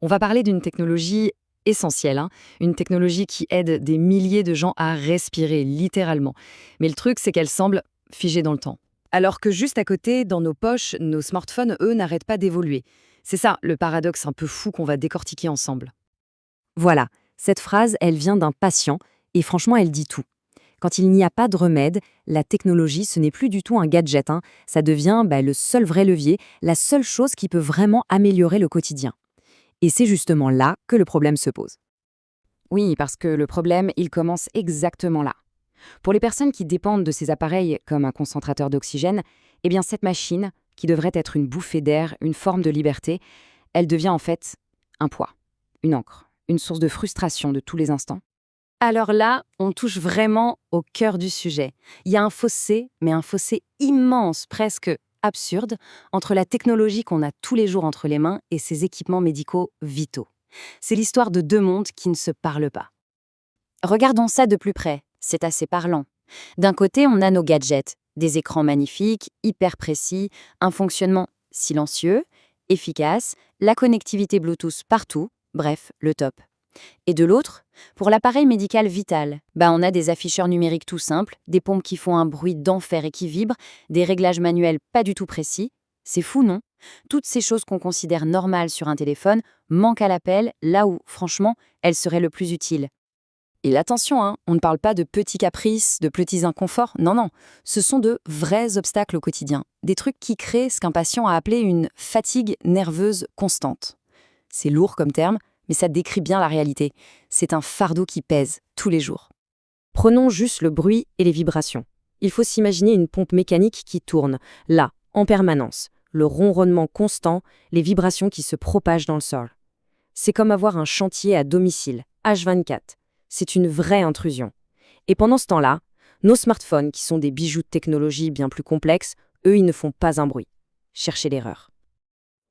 On va parler d'une technologie essentielle, hein, une technologie qui aide des milliers de gens à respirer, littéralement. Mais le truc, c'est qu'elle semble figée dans le temps. Alors que juste à côté, dans nos poches, nos smartphones, eux, n'arrêtent pas d'évoluer. C'est ça, le paradoxe un peu fou qu'on va décortiquer ensemble. Voilà, cette phrase, elle vient d'un patient, et franchement, elle dit tout. Quand il n'y a pas de remède, la technologie, ce n'est plus du tout un gadget, hein. Ça devient le seul vrai levier, la seule chose qui peut vraiment améliorer le quotidien. Et c'est justement là que le problème se pose. Oui, parce que le problème, il commence exactement là. Pour les personnes qui dépendent de ces appareils comme un concentrateur d'oxygène, eh bien cette machine, qui devrait être une bouffée d'air, une forme de liberté, elle devient en fait un poids, une encre, une source de frustration de tous les instants. Alors là, on touche vraiment au cœur du sujet. Il y a un fossé, mais un fossé immense, presque absurde, entre la technologie qu'on a tous les jours entre les mains et ces équipements médicaux vitaux. C'est l'histoire de deux mondes qui ne se parlent pas. Regardons ça de plus près, c'est assez parlant. D'un côté, on a nos gadgets, des écrans magnifiques, hyper précis, un fonctionnement silencieux, efficace, la connectivité Bluetooth partout, bref, le top. Et de l'autre, pour l'appareil médical vital, on a des afficheurs numériques tout simples, des pompes qui font un bruit d'enfer et qui vibrent, des réglages manuels pas du tout précis. C'est fou, non? Toutes ces choses qu'on considère normales sur un téléphone manquent à l'appel, là où, franchement, elles seraient le plus utiles. Et attention, hein, on ne parle pas de petits caprices, de petits inconforts, non, non. Ce sont de vrais obstacles au quotidien, des trucs qui créent ce qu'un patient a appelé une fatigue nerveuse constante. C'est lourd comme terme, mais ça décrit bien la réalité. C'est un fardeau qui pèse tous les jours. Prenons juste le bruit et les vibrations. Il faut s'imaginer une pompe mécanique qui tourne, là, en permanence. Le ronronnement constant, les vibrations qui se propagent dans le sol. C'est comme avoir un chantier à domicile, H24. C'est une vraie intrusion. Et pendant ce temps-là, nos smartphones, qui sont des bijoux de technologie bien plus complexes, eux, ils ne font pas un bruit. Cherchez l'erreur.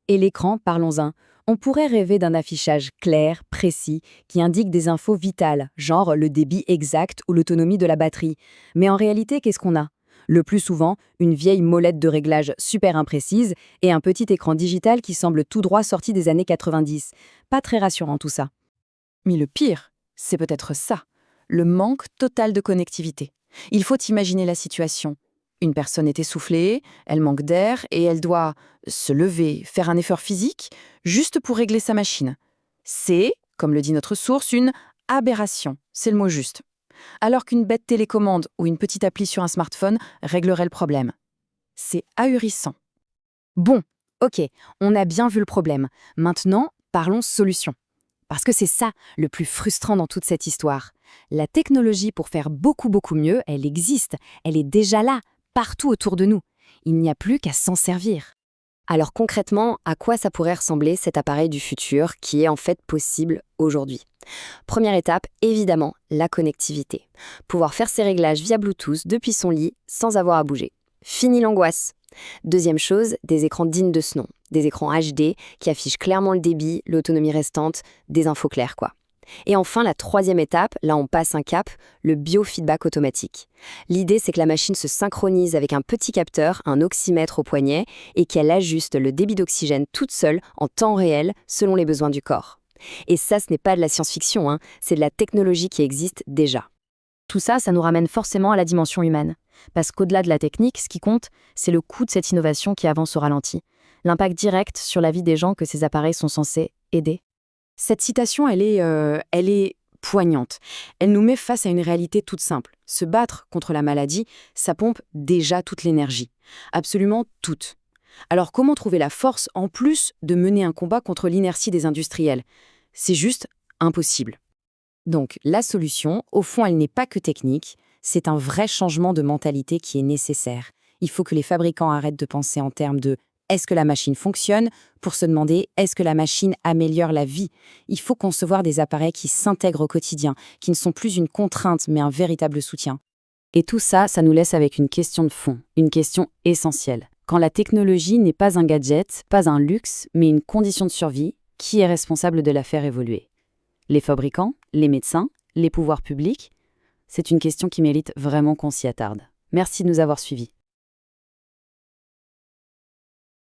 Et l'écran, parlons-en. On pourrait rêver d'un affichage clair, précis, qui indique des infos vitales, genre le débit exact ou l'autonomie de la batterie. Mais en réalité, qu'est-ce qu'on a? Le plus souvent, une vieille molette de réglage super imprécise et un petit écran digital qui semble tout droit sorti des années 90. Pas très rassurant tout ça. Mais le pire, c'est peut-être ça, le manque total de connectivité. Il faut imaginer la situation. Une personne est essoufflée, elle manque d'air et elle doit se lever, faire un effort physique, juste pour régler sa machine. C'est, comme le dit notre source, une aberration, c'est le mot juste. Alors qu'une bête télécommande ou une petite appli sur un smartphone réglerait le problème. C'est ahurissant. Bon, ok, on a bien vu le problème. Maintenant, parlons solution. Parce que c'est ça le plus frustrant dans toute cette histoire. La technologie pour faire beaucoup mieux, elle existe, elle est déjà là, partout autour de nous. Il n'y a plus qu'à s'en servir. Alors concrètement, à quoi ça pourrait ressembler cet appareil du futur qui est en fait possible aujourd'hui? Première étape, évidemment, la connectivité. Pouvoir faire ses réglages via Bluetooth depuis son lit sans avoir à bouger. Fini l'angoisse. Deuxième chose, des écrans dignes de ce nom. Des écrans HD qui affichent clairement le débit, l'autonomie restante, des infos claires quoi. Et enfin, la troisième étape, là on passe un cap, le biofeedback automatique. L'idée c'est que la machine se synchronise avec un petit capteur, un oxymètre au poignet, et qu'elle ajuste le débit d'oxygène toute seule en temps réel selon les besoins du corps. Et ça, ce n'est pas de la science-fiction, hein, c'est de la technologie qui existe déjà. Tout ça, ça nous ramène forcément à la dimension humaine. Parce qu'au-delà de la technique, ce qui compte, c'est le coût de cette innovation qui avance au ralenti. L'impact direct sur la vie des gens que ces appareils sont censés aider. Cette citation, elle est poignante. Elle nous met face à une réalité toute simple. Se battre contre la maladie, ça pompe déjà toute l'énergie. Absolument toute. Alors comment trouver la force en plus de mener un combat contre l'inertie des industriels? C'est juste impossible. Donc la solution, au fond, elle n'est pas que technique, c'est un vrai changement de mentalité qui est nécessaire. Il faut que les fabricants arrêtent de penser en termes de est-ce que la machine fonctionne pour se demander est-ce que la machine améliore la vie. Il faut concevoir des appareils qui s'intègrent au quotidien, qui ne sont plus une contrainte mais un véritable soutien. Et tout ça, ça nous laisse avec une question de fond, une question essentielle. Quand la technologie n'est pas un gadget, pas un luxe, mais une condition de survie, qui est responsable de la faire évoluer? Les fabricants? Les médecins? Les pouvoirs publics? C'est une question qui mérite vraiment qu'on s'y attarde. Merci de nous avoir suivis.